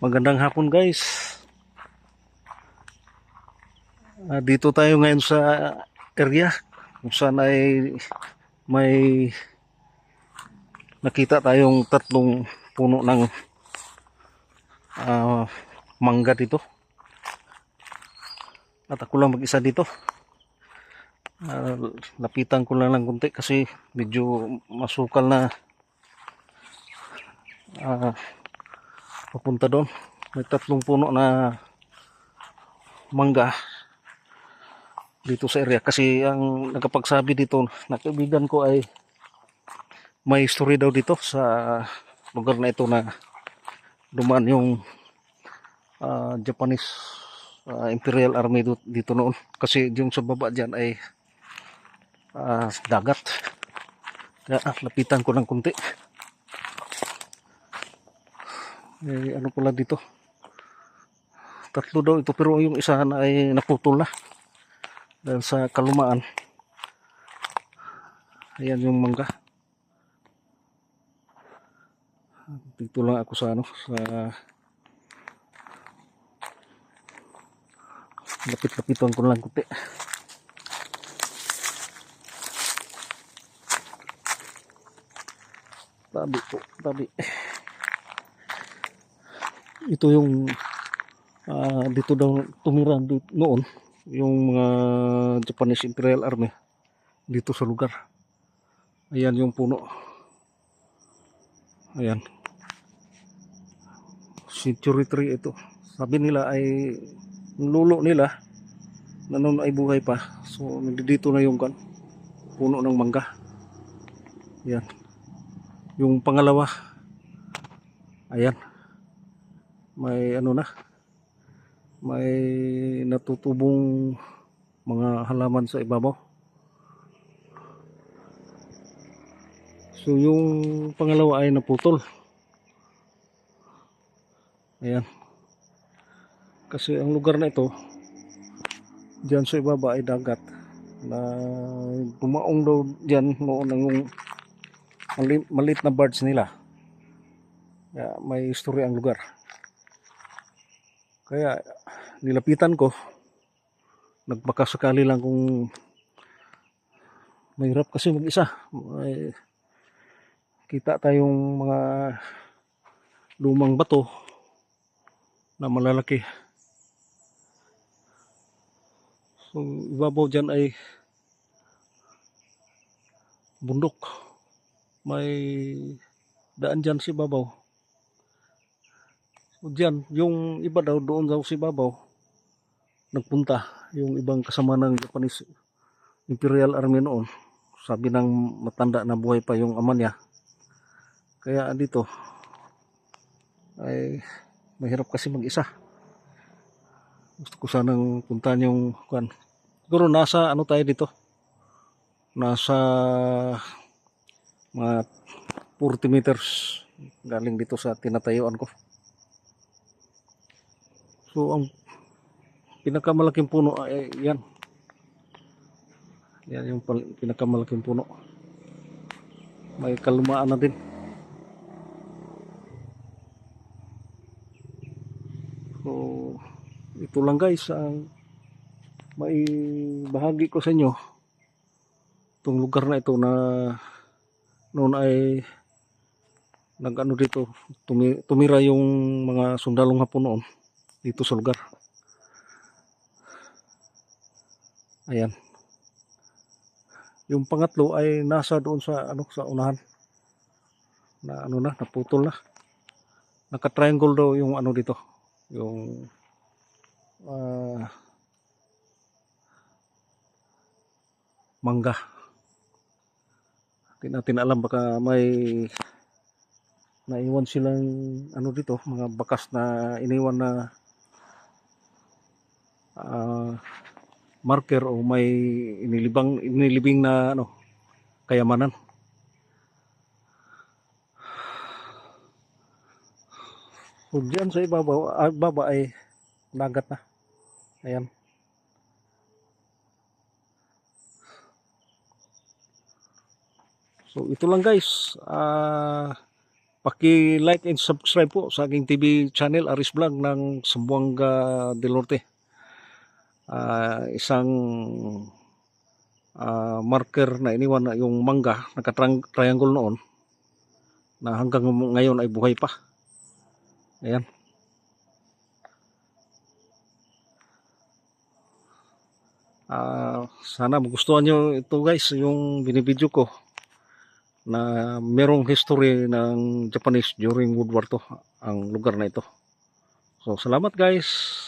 Magandang hapon guys. Dito tayo ngayon sa area kung saan ay may nakita tayong tatlong puno ng mangga dito. At ako lang mag-isa dito. Lapitan ko lang ng konti kasi medyo masukal na papunta doon. May tatlong puno na mangga dito sa area kasi ang nagkapagsabi dito na kaibigan ko ay may story daw dito sa lugar na ito na dumaan yung Japanese Imperial Army dito noon kasi yung sa baba dyan ay dagat. Kaya lapitan ko ng kunti. Ano pala dito, tatlo daw ito pero yung isa na ay naputol na dahil sa kalumaan. Ayan yung mangga. Dito lang ako sa lapit-lapitan ko lang kunti. Tabi po, tabi. Ito yung dito daw tumira noon yung mga Japanese Imperial Army dito sa lugar. Ayan yung puno. Ayan. Century tree ito. Sabi nila ay lulo nila na noon ay buhay pa. So dito na yung puno ng mangga. Ayan. Yung pangalawa. Ayan. May ano na. May natutubong mga halaman sa ibabaw. So yung pangalawa ay naputol. Ayan. Kasi ang lugar na ito diyan sa ibaba ay dagat na bumaong daw diyan noon ng yung maliit na birds nila. Kaya may istorya ang lugar. Kaya nilapitan ko, nagpakasakali lang kung mahirap kasi mag-isa. May kita tayong mga lumang bato na malalaki. So ibabaw dyan ay bundok. May daan dyan si ibabaw. So dyan, yung iba daw doon daw si ibabaw nagpunta. Yung ibang kasama ng Japanese Imperial Army noon. Sabi ng matanda na buhay pa yung ama niya. Kaya dito ay mahirap kasi mag-isa. Gusto ko sanang puntahan yung siguro nasa ano tayo dito, nasa mga 40 meters galing dito sa tinatayuan ko. So ang pinakamalaking puno ay yan. Yan yung pinakamalaking puno. May kalumaan na din. So ito lang guys ang may bahagi ko sa inyo. Itong lugar na ito na noon ay nag-ano dito, tumira yung mga sundalong Hapon noon dito sa lugar. Ayan. Yung pangatlo ay nasa doon sa sa unahan. Na naputol na. Naka-triangle daw yung dito. Yung mangga. Hindi natin alam, baka may naiwan silang dito, mga bakas na iniwan na marker o may inilibing na kayamanan. So diyan sa baba ay dagat na. Ayan. So ito lang guys. paki-like and subscribe po sa aking TV channel, Aris Vlog ng Zamboanga del Norte. Isang marker na iniwan na yung mangga, naka-triangle noon, na hanggang ngayon ay buhay pa. Ayan. Sana magustuhan nyo ito guys, yung binibidyo ko na merong history ng Japanese during World War II ang lugar na ito. So salamat guys.